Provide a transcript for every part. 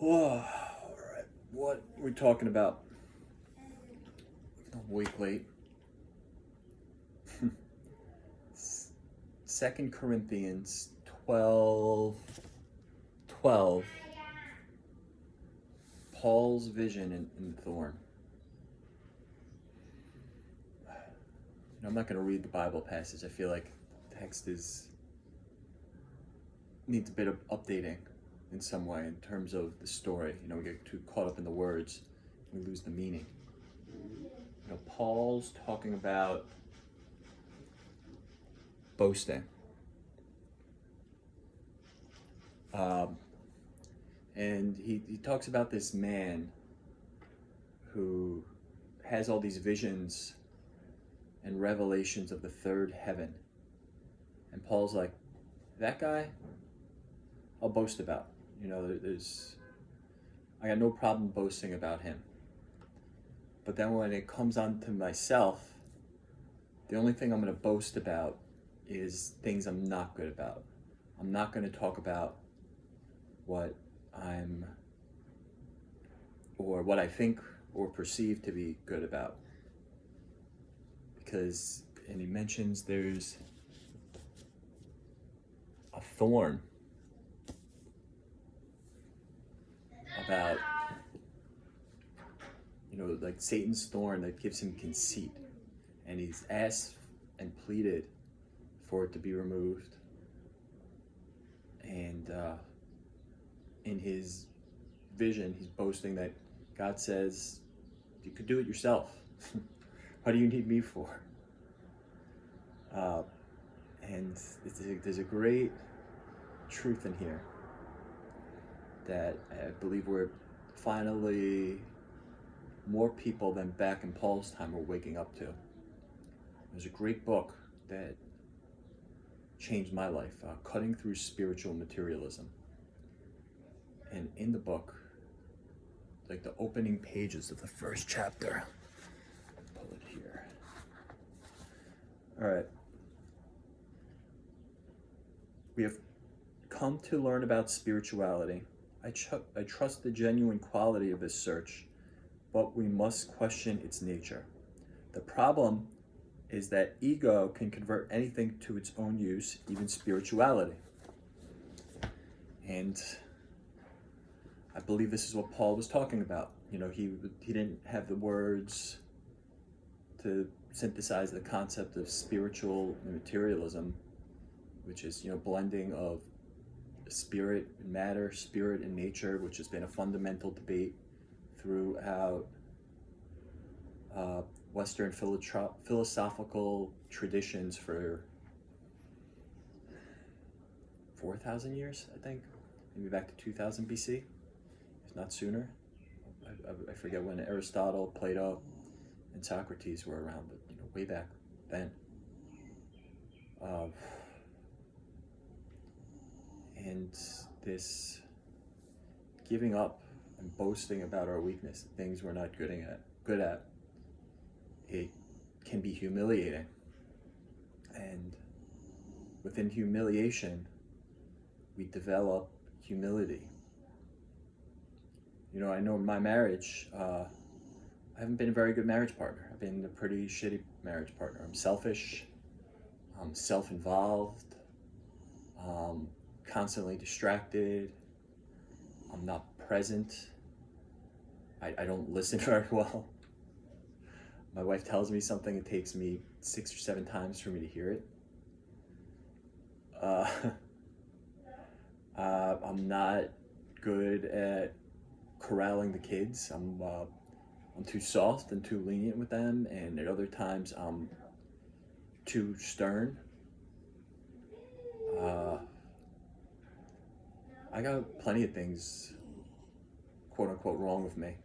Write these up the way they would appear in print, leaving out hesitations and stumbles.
All right, what we're talking about? A week late. 2 Corinthians 12. Paul's vision in the thorn. I'm not going to read the Bible passage. I feel like the text needs a bit of updating in some way in terms of the story. We get too caught up in the words, we lose the meaning. Paul's talking about boasting. And he talks about this man who has all these visions and revelations of the third heaven. And Paul's like, that guy, I'll boast about. I got no problem boasting about him. But then when it comes on to myself, the only thing I'm going to boast about is things I'm not good about. I'm not going to talk about what I think or perceive to be good about. And he mentions there's a thorn about, like Satan's thorn that gives him conceit. And he's asked and pleaded for it to be removed. And in his vision, he's boasting that God says, you could do it yourself. What do you need me for? And there's a great truth in here that I believe we're finally, more people than back in Paul's time, are waking up to. There's a great book that changed my life, Cutting Through Spiritual Materialism. And in the book, like the opening pages of the first chapter, pull it here. All right. We have come to learn about spirituality. I trust the genuine quality of this search, but we must question its nature. The problem is that ego can convert anything to its own use, even spirituality. And I believe this is what Paul was talking about. He didn't have the words to synthesize the concept of spiritual materialism, which is, blending of spirit and matter, spirit and nature, which has been a fundamental debate throughout Western philosophical traditions for 4,000 years, I think, maybe back to 2000 BC, if not sooner. I forget when Aristotle, Plato, and Socrates were around, but way back then. And this giving up and boasting about our weakness, things we're not good at, it can be humiliating. And within humiliation, we develop humility. I know in my marriage, I haven't been a very good marriage partner. I've been a pretty shitty marriage partner. I'm selfish, I'm self-involved, constantly distracted, I'm not present, I don't listen very well. My wife tells me something, it takes me 6 or 7 times for me to hear it. I'm not good at corralling the kids. I'm too soft and too lenient with them, and at other times I'm too stern. I got plenty of things, quote unquote, wrong with me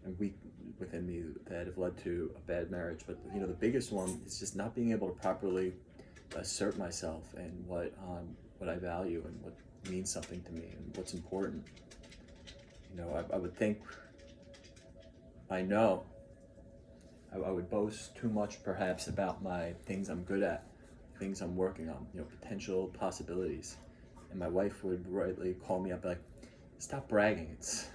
and weak within me that have led to a bad marriage. But the biggest one is just not being able to properly assert myself and what I value and what means something to me and what's important. I would think, I would boast too much perhaps about my things I'm good at, things I'm working on, potential possibilities. And my wife would rightly call me up like, stop bragging. It's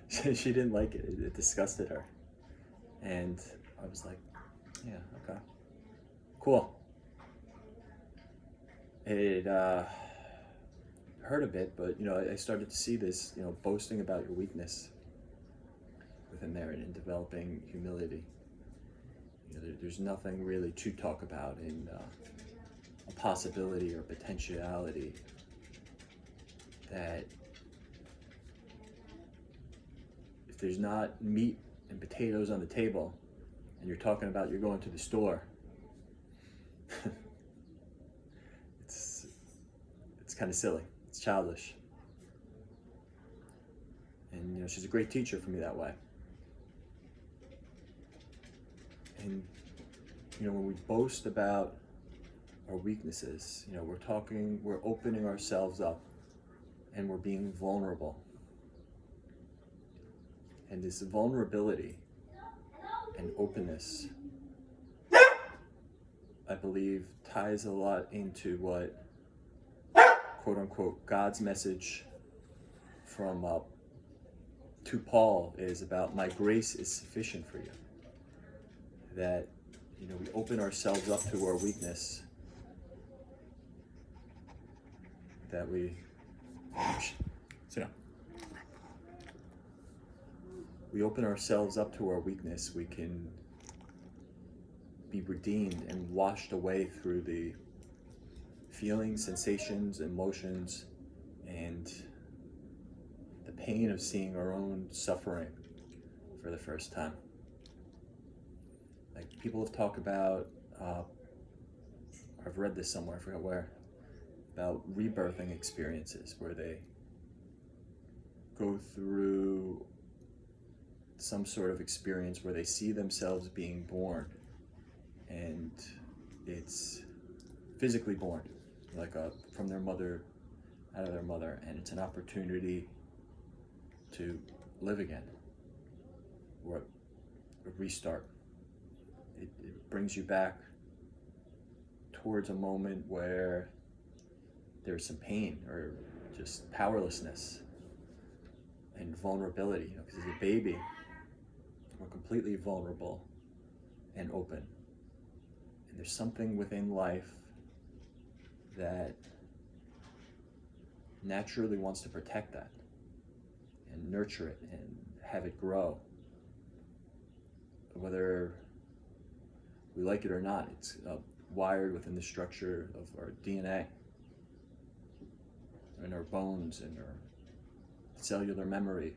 she didn't like it. It disgusted her. And I was like, yeah, okay, cool. It hurt a bit, but I started to see this, boasting about your weakness within there, and in developing humility. There's nothing really to talk about in a possibility or potentiality that if there's not meat and potatoes on the table and you're talking about you're going to the store, it's kind of silly. It's childish. And she's a great teacher for me that way. And when we boast about our weaknesses, we're opening ourselves up, and we're being vulnerable. And this vulnerability and openness, I believe, ties a lot into what, quote unquote, God's message from to Paul is about. My grace is sufficient for you. That we open ourselves up to our weakness, that we open ourselves up to our weakness, we can be redeemed and washed away through the feelings, sensations, emotions, and the pain of seeing our own suffering for the first time. Like, people have talked about, I've read this somewhere, I forgot where, about rebirthing experiences where they go through some sort of experience where they see themselves being born, and it's physically born, like from their mother, out of their mother, and it's an opportunity to live again, or a restart. It brings you back towards a moment where there's some pain or just powerlessness and vulnerability. Because as a baby, we're completely vulnerable and open. And there's something within life that naturally wants to protect that and nurture it and have it grow. Whether we like it or not, it's wired within the structure of our DNA, in our bones, and our cellular memory.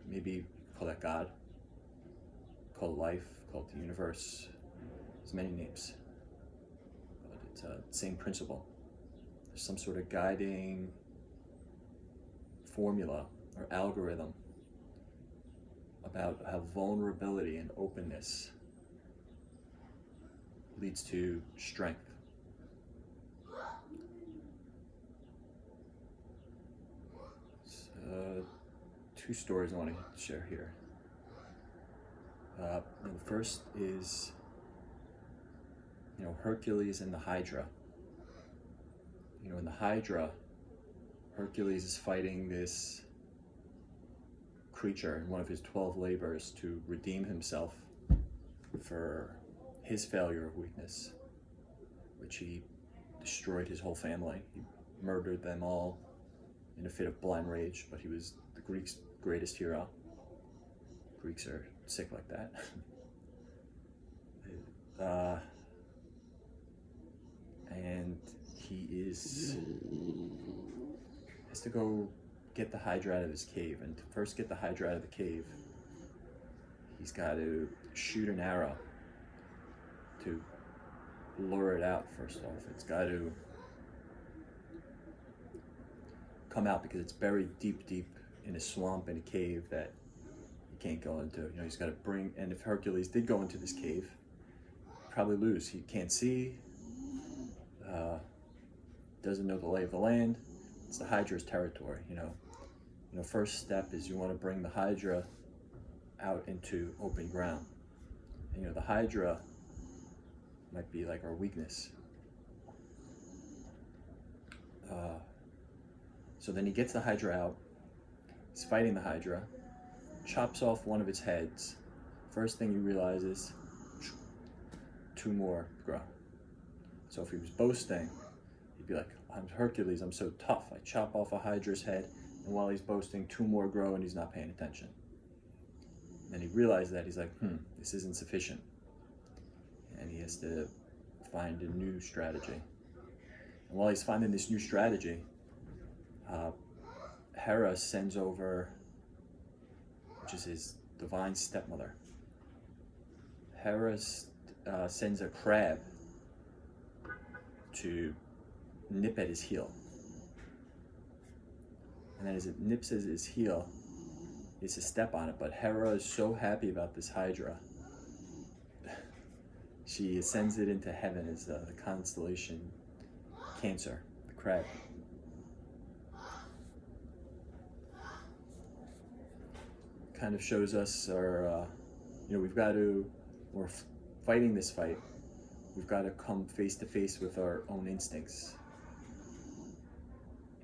Maybe call that God, call it life, call it the universe. There's many names, but it's the same principle. There's some sort of guiding formula or algorithm about how vulnerability and openness leads to strength. Two stories I want to share here. The first is, Hercules and the Hydra. In the Hydra, Hercules is fighting this creature in one of his 12 labors to redeem himself for his failure of weakness, which he destroyed his whole family. He murdered them all in a fit of blind rage, but he was the Greeks' greatest hero. Greeks are sick like that. And he has to go get the Hydra out of his cave. And to first get the Hydra out of the cave, he's got to shoot an arrow to lure it out first off. It's got to come out because it's buried deep in a swamp, in a cave that he can't go into. He's got to and if Hercules did go into this cave, he'd probably lose. He can't see, doesn't know the lay of the land. It's the Hydra's territory. First step is you want to bring the Hydra out into open ground. And, the Hydra might be like our weakness. So then he gets the Hydra out. He's fighting the Hydra, chops off one of its heads. First thing he realizes, 2 more grow. So if he was boasting, he'd be like, I'm Hercules, I'm so tough. I chop off a Hydra's head, and while he's boasting, 2 more grow and he's not paying attention. And he realized that, he's like, this isn't sufficient. And he has to find a new strategy. And while he's finding this new strategy, Hera sends over, which is his divine stepmother. Hera sends a crab to nip at his heel. And then as it nips at his heel, he has to step on it. But Hera is so happy about this Hydra, she sends it into heaven as the constellation Cancer, the crab. Kind of shows us we're fighting this fight, we've got to come face to face with our own instincts.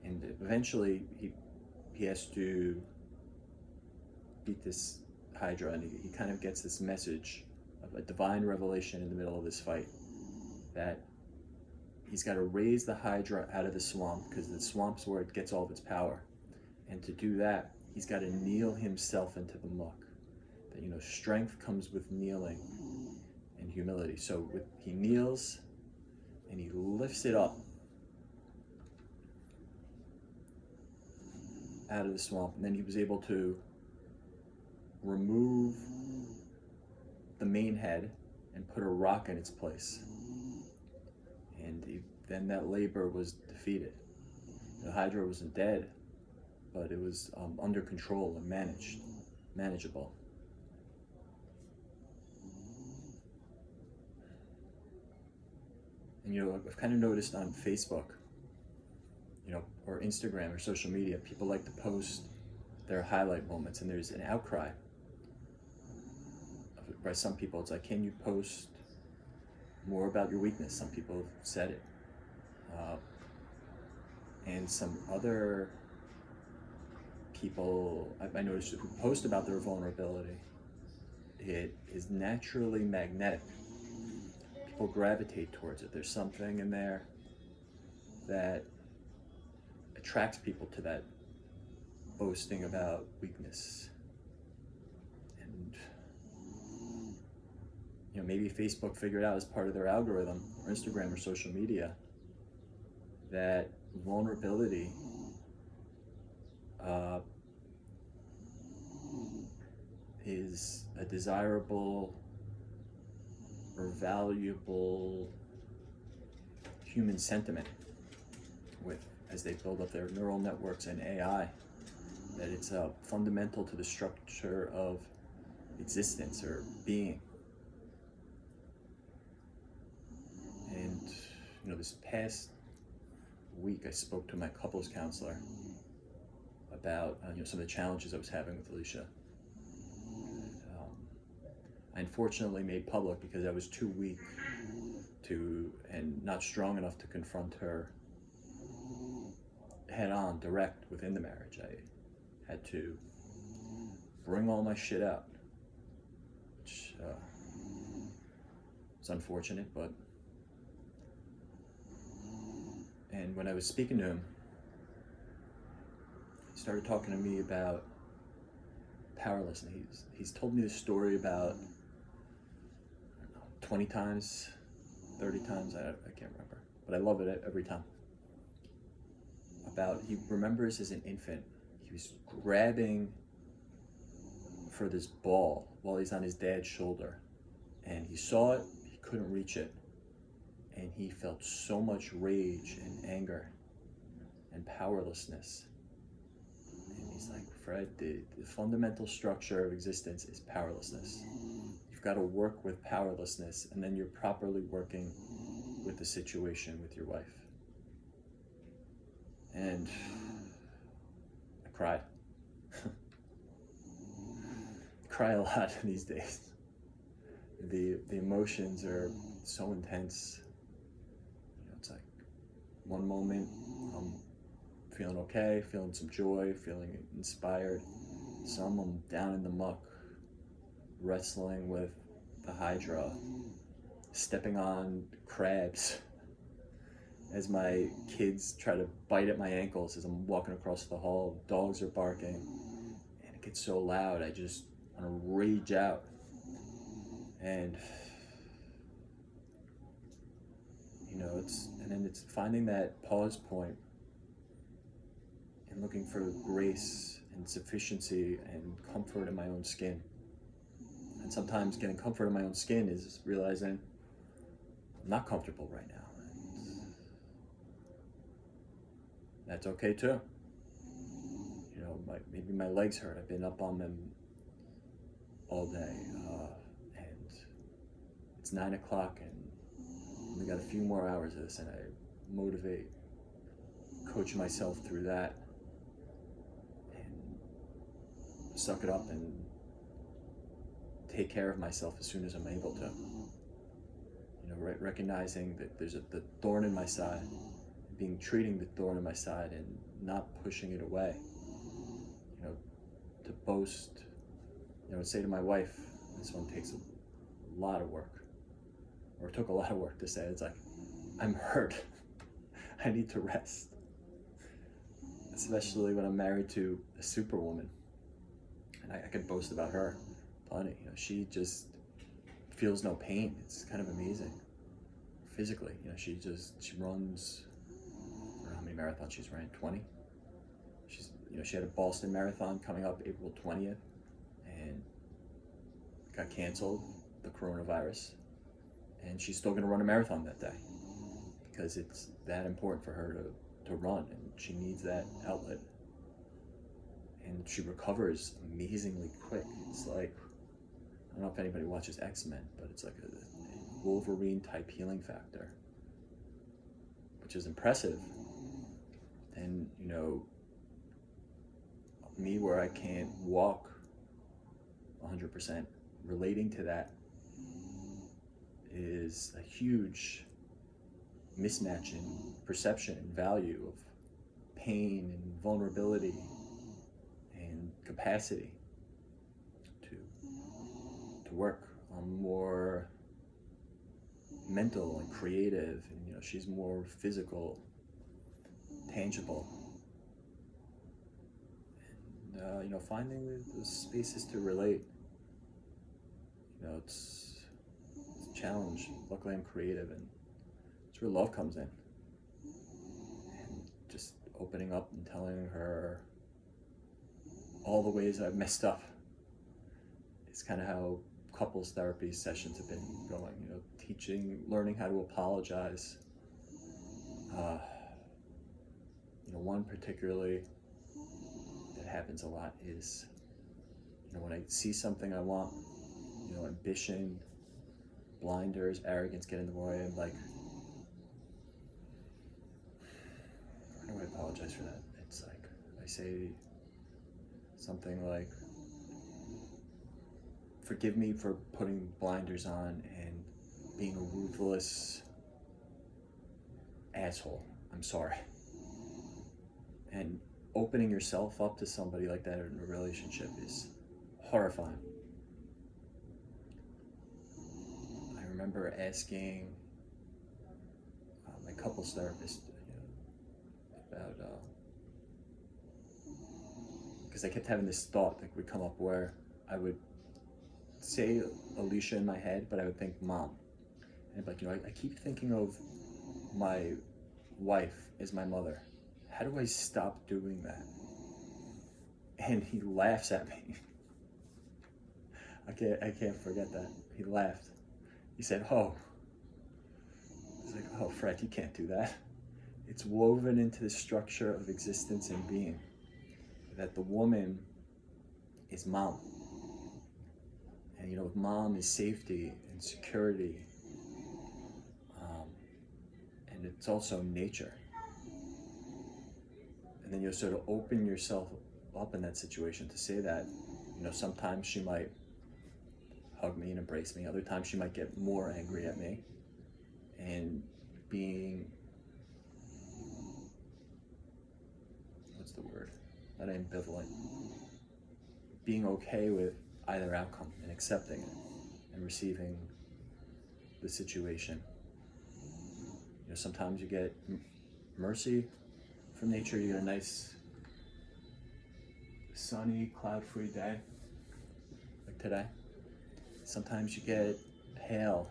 And eventually he has to beat this Hydra, and he kind of gets this message of a divine revelation in the middle of this fight, that he's got to raise the Hydra out of the swamp, because the swamp's where it gets all of its power. And to do that, he's got to kneel himself into the muck. That, strength comes with kneeling and humility. So he kneels and he lifts it up out of the swamp, and then he was able to remove the main head and put a rock in its place. And then that labor was defeated. The Hydra wasn't dead, but it was under control and manageable. And I've kind of noticed on Facebook, or Instagram or social media, people like to post their highlight moments, and there's an outcry by some people. It's like, can you post more about your weakness? Some people have said it. And some other people I noticed who post about their vulnerability, it is naturally magnetic. People gravitate towards it. There's something in there that attracts people to that boasting about weakness. And maybe Facebook figured out as part of their algorithm, or Instagram or social media, that vulnerability is a desirable or valuable human sentiment as they build up their neural networks and AI, that it's fundamental to the structure of existence or being. And this past week I spoke to my couples counselor about some of the challenges I was having with Alicia. I unfortunately made public because I was too weak and not strong enough to confront her head on, direct, within the marriage. I had to bring all my shit out, which was unfortunate, and when I was speaking to him, he started talking to me about powerlessness. He's told me this story about 20 times, 30 times, I can't remember, but I love it every time. He remembers as an infant, he was grabbing for this ball while he's on his dad's shoulder, and he saw it, he couldn't reach it, and he felt so much rage and anger and powerlessness. And he's like, Fred, the fundamental structure of existence is powerlessness. You've got to work with powerlessness, and then you're properly working with the situation with your wife. And I cried. I cry a lot these days. The emotions are so intense. It's like one moment I'm feeling okay, feeling some joy, feeling inspired. Some I'm down in the muck, wrestling with the hydra, stepping on crabs as my kids try to bite at my ankles as I'm walking across the hall. Dogs are barking, and it gets so loud, I just want to rage out. And it's finding that pause point and looking for grace and sufficiency and comfort in my own skin. And sometimes getting comfort in my own skin is realizing I'm not comfortable right now. And that's okay too. Maybe my legs hurt. I've been up on them all day, and it's 9 o'clock, and we got a few more hours of this, and I motivate, coach myself through that, and suck it up and take care of myself as soon as I'm able to. Recognizing that there's the thorn in my side, treating the thorn in my side and not pushing it away. To boast, say to my wife, this one takes a lot of work, or it took a lot of work to say. It's like, I'm hurt. I need to rest. Especially when I'm married to a superwoman. And I could boast about her plenty. She just feels no pain. It's kind of amazing. Physically, she runs, I don't know how many marathons she's ran, 20? She had a Boston marathon coming up April 20th, and got canceled, the coronavirus, and she's still going to run a marathon that day because it's that important for her to run, and she needs that outlet. And she recovers amazingly quick. It's like, I don't know if anybody watches X-Men, but it's like a Wolverine type healing factor, which is impressive. And me, where I can't walk 100%, relating to that is a huge mismatch in perception and value of pain and vulnerability and capacity to work. I'm more mental and creative, and she's more physical, tangible. And finding the spaces to relate. It's a challenge. Luckily, I'm creative, and it's where love comes in. And just opening up and telling her all the ways I've messed up. It's kind of how couples therapy sessions have been going. Learning how to apologize. One particularly that happens a lot is, when I see something I want, ambition, blinders, arrogance get in the way. I'm like, how do I apologize for that? It's like, I say something like, forgive me for putting blinders on and being a ruthless asshole. I'm sorry. And opening yourself up to somebody like that in a relationship is horrifying. I remember asking my couples therapist about, because I kept having this thought that would come up where I would say Alicia in my head, but I would think mom. And I'd be like, I keep thinking of my wife as my mother. How do I stop doing that? And he laughs at me. I can't forget that. He laughed. He said, he's like, Fred, you can't do that. It's woven into the structure of existence and being that the woman is mom. And mom is safety and security. And it's also nature. And then you'll sort of open yourself up in that situation to say that. Sometimes she might hug me and embrace me. Other times she might get more angry at me. And being what's the word? Not ambivalent. Being okay with either outcome and accepting it and receiving the situation. Sometimes you get mercy from nature. You get a nice sunny, cloud-free day like today. Sometimes you get hail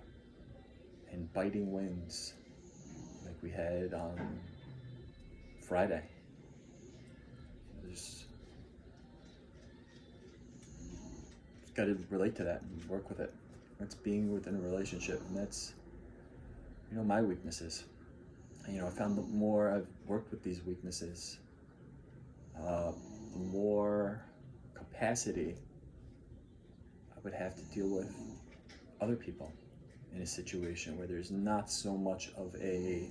and biting winds like we had on Friday. Just got to relate to that and work with it. That's being within a relationship, and that's my weaknesses. I found the more I've worked with these weaknesses, the more capacity I would have to deal with other people in a situation where there's not so much of a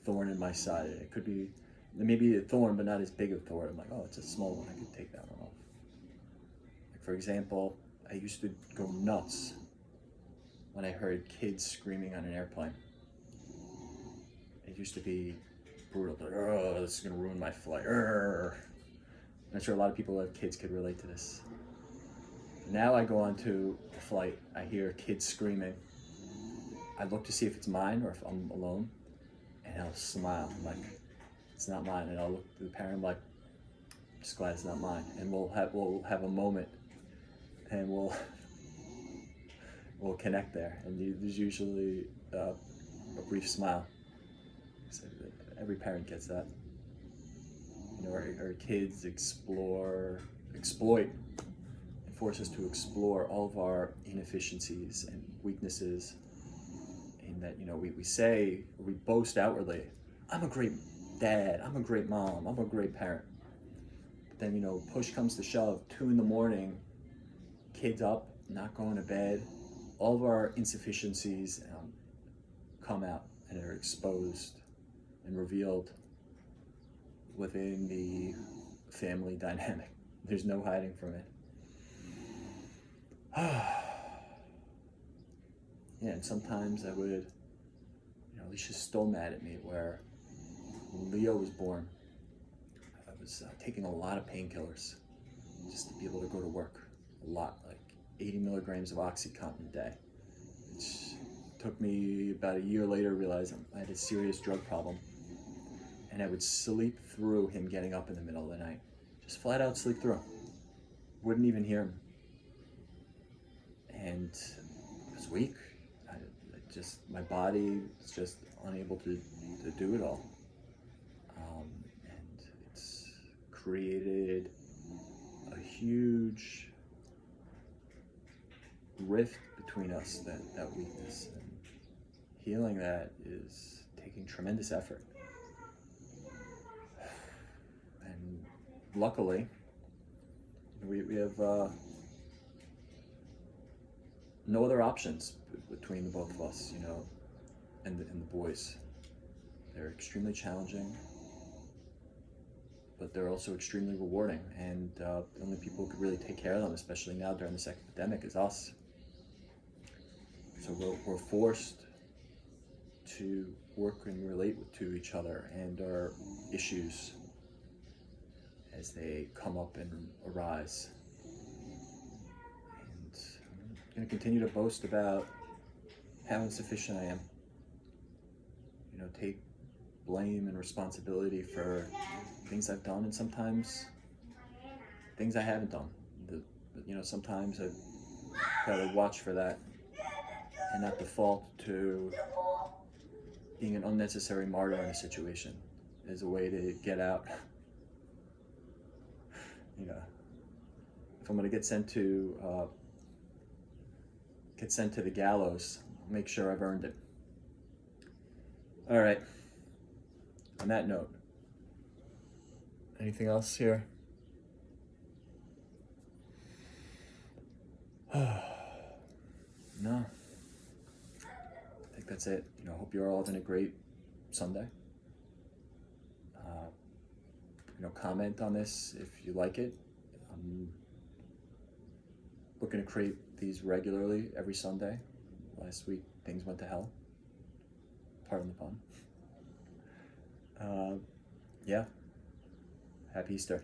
thorn in my side. It could be maybe a thorn, but not as big a thorn. I'm like, oh, it's a small one. I could take that one off. Like, for example, I used to go nuts when I heard kids screaming on an airplane. It used to be brutal. Like, oh, this is going to ruin my flight. I'm sure a lot of people who have kids could relate to this. Now I go onto a flight, I hear kids screaming. I look to see if it's mine or if I'm alone, and I'll smile. I'm like, it's not mine. And I'll look to the parent, I'm like, I'm just glad it's not mine. And we'll have a moment, and we'll connect there. And there's usually a brief smile. So every parent gets that. Our kids exploit and force us to explore all of our inefficiencies and weaknesses. In that, we boast outwardly, I'm a great dad, I'm a great mom, I'm a great parent. But then, push comes to shove, 2 a.m, kids up, not going to bed, all of our insufficiencies come out and are exposed and revealed within the family dynamic. There's no hiding from it. Yeah, and sometimes I would, Alicia's still mad at me where when Leo was born, I was taking a lot of painkillers just to be able to go to work. A lot, like 80 milligrams of Oxycontin a day, which took me about a year later to realize I had a serious drug problem. And I would sleep through him getting up in the middle of the night. Just flat out sleep through. Wouldn't even hear him. And I was weak. My body was just unable to do it all. And it's created a huge rift between us, that weakness. And healing that is taking tremendous effort. And luckily, we have no other options between the both of us, and the boys. They're extremely challenging, but they're also extremely rewarding. And the only people who could really take care of them, especially now during this epidemic, is us. So we're forced to work and relate to each other and our issues as they come up and arise. And I'm going to continue to boast about how insufficient I am. Take blame and responsibility for things I've done, and sometimes things I haven't done. Sometimes I try to watch for that and not default to being an unnecessary martyr in a situation as a way to get out. If I'm going to get sent to the gallows, make sure I've earned it. All right. On that note, anything else here? No. I think that's it. Hope you're all having a great Sunday. Comment on this if you like it. I'm looking to create these regularly every Sunday. Last week, things went to hell. Pardon the pun. Yeah. Happy Easter.